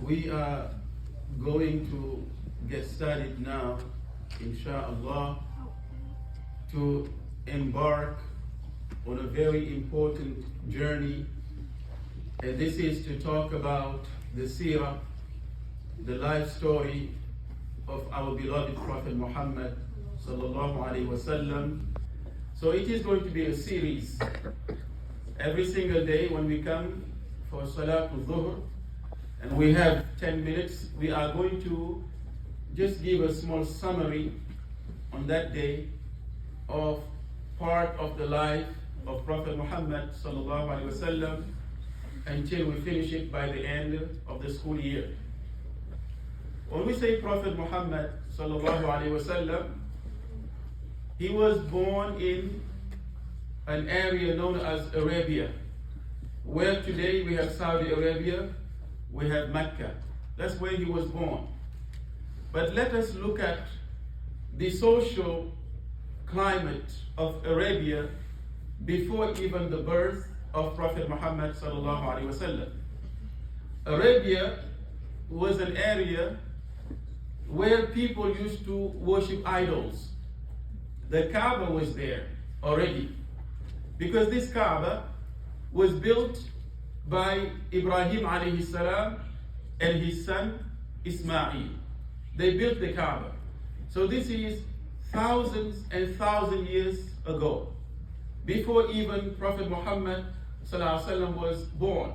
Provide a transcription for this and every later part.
We are going to get started now, inshallah, to embark on a very important journey. And this is to talk about the Sirah, the life story of our beloved Prophet Muhammad sallallahu alaihi wasallam. So it is going to be a series. Every single day when we come for Salatul Dhuhr, and we have 10 minutes, we are going to just give a small summary on that day of part of the life of Prophet Muhammad sallallahu alaihi wasallam until we finish it by the end of the school year. When we say Prophet Muhammad sallallahu alaihi wasallam, he was born in an area known as Arabia, where today we have Saudi Arabia, we have Mecca. That's where he was born. But let us look at the social climate of Arabia before even the birth of Prophet Muhammad sallallahu alaihi wasallam. Arabia was an area where people used to worship idols. The Kaaba was there already, because this Kaaba was built by Ibrahim alayhi salam and his son Ismail. They built the Kaaba. So this is thousands and thousands years ago, before even Prophet Muhammad sallallahu alaihi wasallam was born.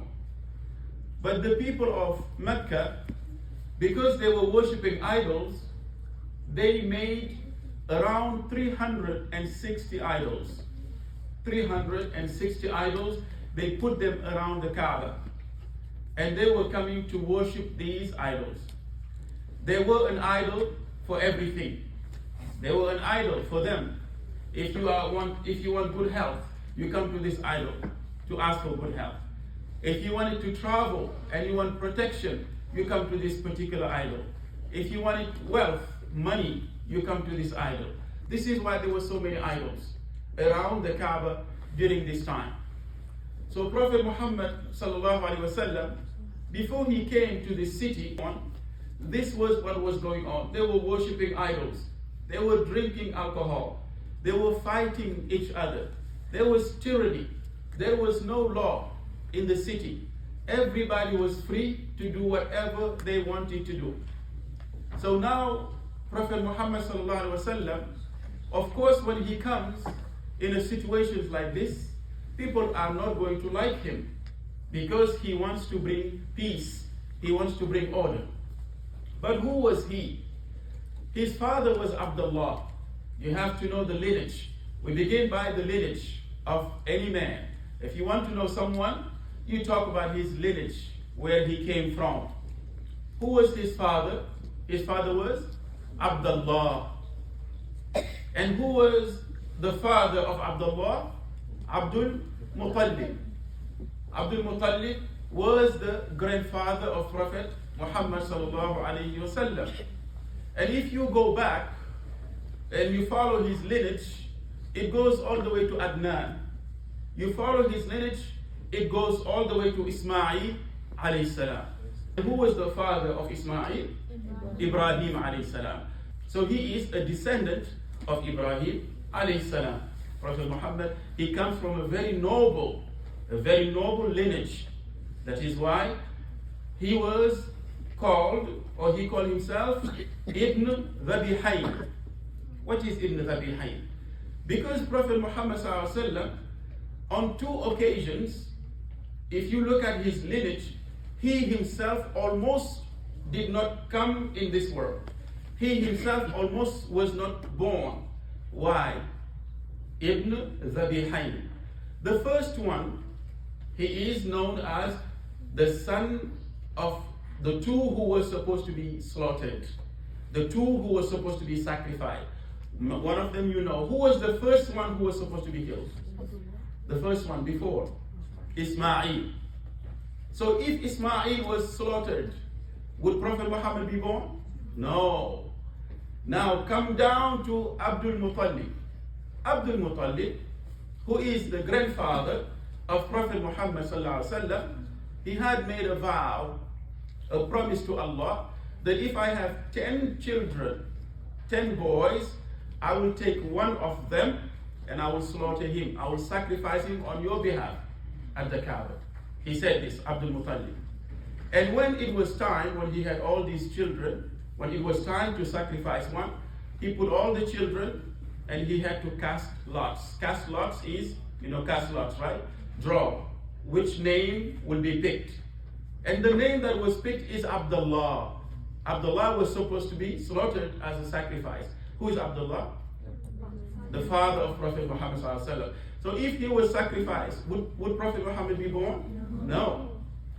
But the people of Mecca, because they were worshipping idols, they made around 360 idols. 360 idols, they put them around the Kaaba. And they were coming to worship these idols. They were an idol for everything. They were an idol for them. If you want good health, you come to this idol to ask for good health. If you wanted to travel and you want protection, you come to this particular idol. If you wanted wealth, money, you come to this idol. This is why there were so many idols around the Kaaba during this time. So Prophet Muhammad sallallahu alaihi wasallam, before he came to this city, this was what was going on. They were worshipping idols. They were drinking alcohol. They were fighting each other. There was tyranny. There was no law in the city. Everybody was free to do whatever they wanted to do. So now Prophet Muhammad sallallahu alaihi wasallam, of course, when he comes in a situation like this, people are not going to like him, because he wants to bring peace. He wants to bring order. But who was he? His father was Abdullah. You have to know the lineage. We begin by the lineage of any man. If you want to know someone, you talk about his lineage, where he came from. Who was his father? His father was Abdullah. And who was the father of Abdullah? Abdul Muttalib. Abdul Muttalib was the grandfather of Prophet Muhammad sallallahu alaihi wasallam. And if you go back and you follow his lineage, it goes all the way to Adnan. You follow his lineage, it goes all the way to Ismail alayhi salam. Who was the father of Ismail? Ibrahim alayhi salam. So he is a descendant of Ibrahim alayhi salam. Prophet Muhammad, he comes from a very noble lineage. That is why he was called, or he called himself, Ibn Dhabihayn. What is Ibn Dhabihayn? Because Prophet Muhammad sallallahu alaihi wasallam, on two occasions, if you look at his lineage, he himself almost did not come in this world. He himself almost was not born. Why? Ibn Dhabihayn. The first one, he is known as the son of the two who were supposed to be slaughtered, the two who were supposed to be sacrificed. One of them you know. Who was the first one who was supposed to be killed? The first one before Ismail. So if Ismail was slaughtered, would Prophet Muhammad be born? No. Now come down to Abdul Muttalib. Abdul Muttalib, who is the grandfather of Prophet Muhammad sallallahu alaihi wasallam, he had made a vow a promise to Allah that if I have 10 children, 10 boys, I will take one of them and I will slaughter him. I will sacrifice him on your behalf at the Kaaba. He said this, Abdul Muttalib. And when it was time, when he had all these children, when it was time to sacrifice one, he put all the children and he had to cast lots. Cast lots is, cast lots, right? Draw. Which name will be picked? And the name that was picked is Abdullah. Abdullah was supposed to be slaughtered as a sacrifice. Who is Abdullah? The father of Prophet Muhammad sallallahu alaihi wasallam. So if he was sacrificed, would Prophet Muhammad be born? No.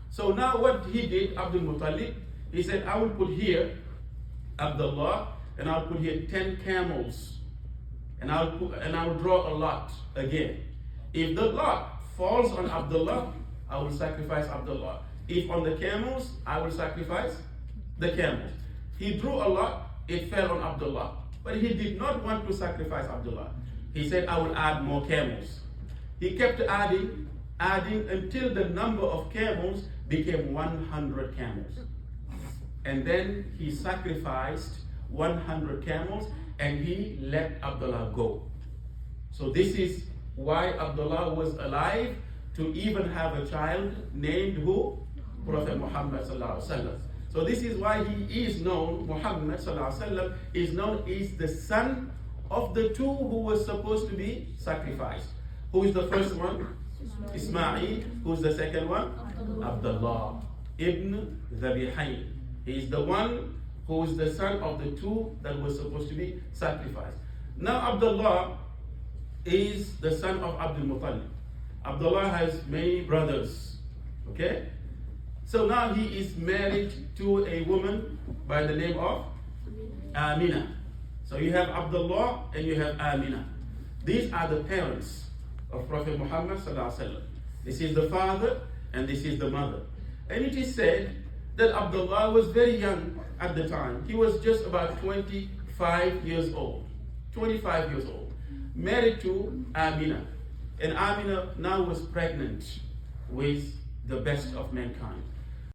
So now what he did, Abdul Muttalib, he said, I will put here Abdullah, and I'll put here 10 camels, and I'll draw a lot again. If the lot falls on Abdullah, I will sacrifice Abdullah. If on the camels, I will sacrifice the camels. He drew a lot, it fell on Abdullah. But he did not want to sacrifice Abdullah. He said, I will add more camels. He kept adding until the number of camels became 100 camels. And then he sacrificed 100 camels and he let Abdullah go. So this is why Abdullah was alive to even have a child named who? Prophet Muhammad sallallahu alaihi wasallam. So this is why he is known, Muhammad sallallahu alaihi wasallam is known as the son of the two who were supposed to be sacrificed. Who is the first one? Ismail. Who is the second one? Abdullah ibn Dhabihain. He is the one who is the son of the two that were supposed to be sacrificed. Now Abdullah is the son of Abdul Muttalib. Abdullah has many brothers. Okay? So now he is married to a woman by the name of Amina. So you have Abdullah and you have Amina. These are the parents of Prophet Muhammad sallallahu alaihi wasallam. This is the father and this is the mother. And it is said that Abdullah was very young at the time. He was just about 25 years old. 25 years old. Married to Amina. And Amina now was pregnant with the best of mankind.